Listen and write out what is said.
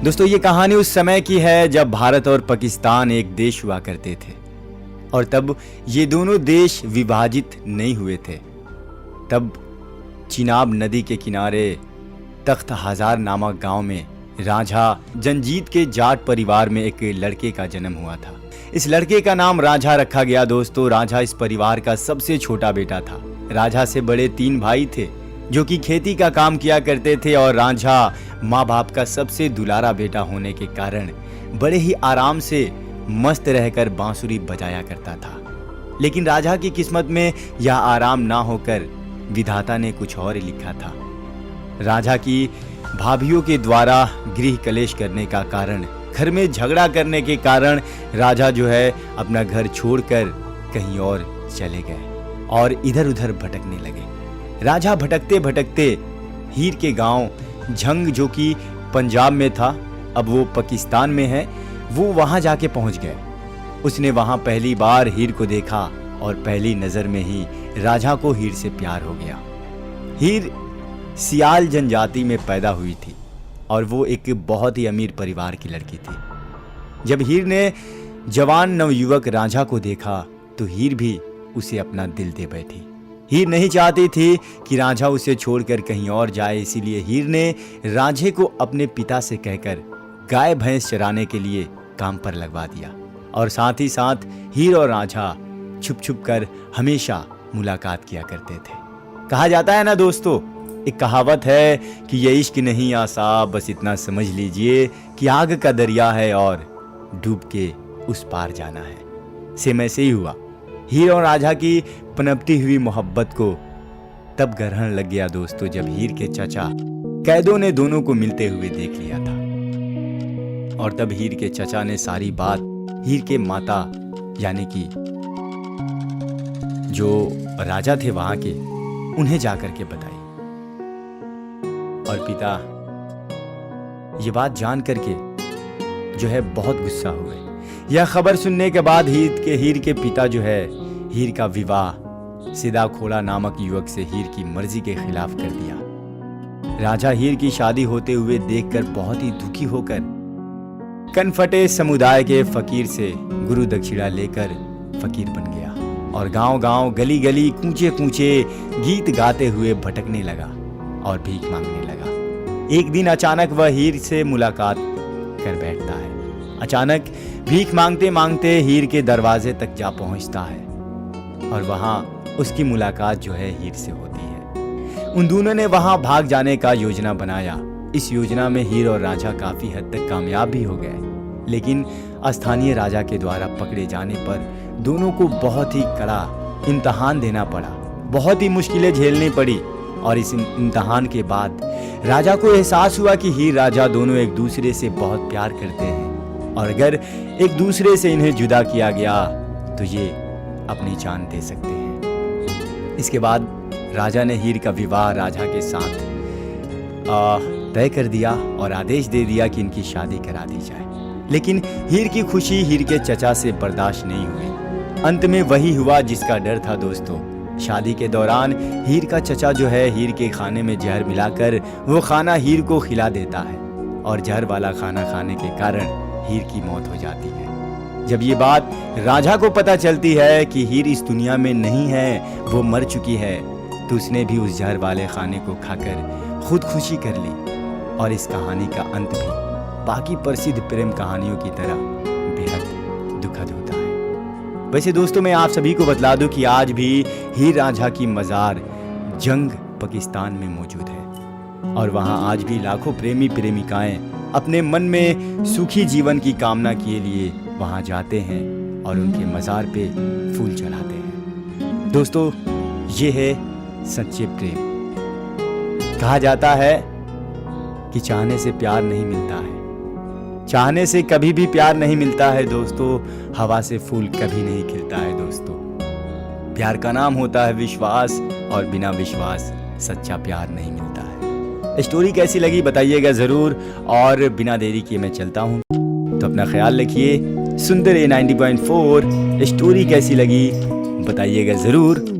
दोस्तों ये कहानी उस समय की है जब भारत और पाकिस्तान एक देश हुआ करते थे और तब ये दोनों देश विभाजित नहीं हुए थे। तब चिनाब नदी के किनारे तख्त हजार नामक गांव में रांझा जंजीत के जाट परिवार में एक लड़के का जन्म हुआ था। इस लड़के का नाम रांझा रखा गया। दोस्तों रांझा इस परिवार का सबसे छोटा बेटा था। रांझा से बड़े 3 भाई थे जो कि खेती का काम किया करते थे और रांझा माँ बाप का सबसे दुलारा बेटा होने के कारण बड़े ही आराम से मस्त रहकर बांसुरी बजाया करता था। लेकिन रांझा की किस्मत में यह आराम ना होकर विधाता ने कुछ और लिखा था। रांझा की भाभियों के द्वारा गृह कलेश करने का कारण, घर में झगड़ा करने के कारण रांझा जो है अपना घर छोड़कर कहीं और चले गए और इधर उधर भटकने लगे। रांझा भटकते भटकते हीर के गांव झंग जो कि पंजाब में था, अब वो पाकिस्तान में है, वो वहां जाके पहुंच गए। उसने वहां पहली बार हीर को देखा और पहली नजर में ही रांझा को हीर से प्यार हो गया। हीर सियाल जनजाति में पैदा हुई थी और वो एक बहुत ही अमीर परिवार की लड़की थी। जब हीर ने जवान नवयुवक रांझा को देखा तो हीर भी उसे अपना दिल दे बैठी। हीर नहीं चाहती थी कि रांझा उसे छोड़कर कहीं और जाए, इसीलिए हीर ने रांझे को अपने पिता से कहकर गाय भैंस चराने के लिए काम पर लगवा दिया और साथ ही साथ हीर और रांझा छुप छुप कर हमेशा मुलाकात किया करते थे। कहा जाता है ना दोस्तों, एक कहावत है कि ये इश्क नहीं आसा, बस इतना समझ लीजिए कि आग का दरिया है और डूब के उस पार जाना है। सेम ऐसे ही हुआ। हीर और रांझा की पनपती हुई मोहब्बत को तब ग्रहण लग गया दोस्तों जब हीर के चाचा कैदों ने दोनों को मिलते हुए देख लिया था। और तब हीर के चाचा ने सारी बात हीर के माता यानी कि जो राजा थे वहां के, उन्हें जाकर के बताई। और पिता ये बात जान करके जो है बहुत गुस्सा हुए। यह खबर सुनने के बाद हीर के पिता जो है हीर का विवाह सीधा खोड़ा नामक युवक से हीर की मर्जी के खिलाफ कर दिया। रांझा हीर की शादी होते हुए देखकर बहुत ही दुखी होकर कनफटे समुदाय के फकीर से गुरु दक्षिणा लेकर फकीर बन गया और गांव-गांव, गली-गली, कूचे-कूचे गीत गाते हुए भटकने लगा और भीख मांगने लगा। एक दिन अचानक वह हीर से मुलाकात कर बैठता है। अचानक भीख मांगते मांगते हीर के दरवाजे तक जा पहुंचता है और वहां उसकी मुलाकात जो है हीर से होती है। उन दोनों ने वहां भाग जाने का योजना बनाया। इस योजना में हीर और रांझा काफी हद तक कामयाब भी हो गए, लेकिन स्थानीय राजा के द्वारा पकड़े जाने पर दोनों को बहुत ही कड़ा इम्तहान देना पड़ा, बहुत ही मुश्किलें झेलनी पड़ी। और इस इम्तहान के बाद राजा को एहसास हुआ कि हीर रांझा दोनों एक दूसरे से बहुत प्यार करते हैं और अगर एक दूसरे से इन्हें जुदा किया गया तो ये अपनी जान दे सकते हैं। इसके बाद राजा ने हीर का विवाह रांझा के साथ तय कर दिया और आदेश दे दिया कि इनकी शादी करा दी जाए। लेकिन हीर की खुशी हीर के चचा से बर्दाश्त नहीं हुई। अंत में वही हुआ जिसका डर था दोस्तों। शादी के दौरान हीर का चचा जो है हीर के खाने में जहर मिलाकर वो खाना हीर को खिला देता है और जहर वाला खाना खाने के कारण हीर की मौत हो जाती है। जब ये बात रांझा को पता चलती है कि हीर इस दुनिया में नहीं है, वो मर चुकी है, तो उसने भी उस जहर वाले खाने को खाकर खुदकुशी कर ली। और इस कहानी का अंत भी बाकी प्रसिद्ध प्रेम कहानियों की तरह बेहद दुखद होता है। वैसे दोस्तों मैं आप सभी को बतला दूं कि आज भी हीर रांझा की मज़ार जंग पाकिस्तान में मौजूद है और वहां आज भी लाखों प्रेमी प्रेमिकाएं अपने मन में सुखी जीवन की कामना के लिए वहां जाते हैं और उनके मज़ार पे फूल चढ़ाते हैं। दोस्तों ये है सच्चे प्रेम। कहा जाता है कि चाहने से प्यार नहीं मिलता है, चाहने से कभी भी प्यार नहीं मिलता है दोस्तों, हवा से फूल कभी नहीं खिलता है दोस्तों। प्यार का नाम होता है विश्वास और बिना विश्वास सच्चा प्यार नहीं मिलता है। स्टोरी कैसी लगी बताइएगा ज़रूर और बिना देरी किए मैं चलता हूँ, तो अपना ख्याल रखिए। सुंदर 90.4 स्टोरी कैसी लगी बताइएगा ज़रूर।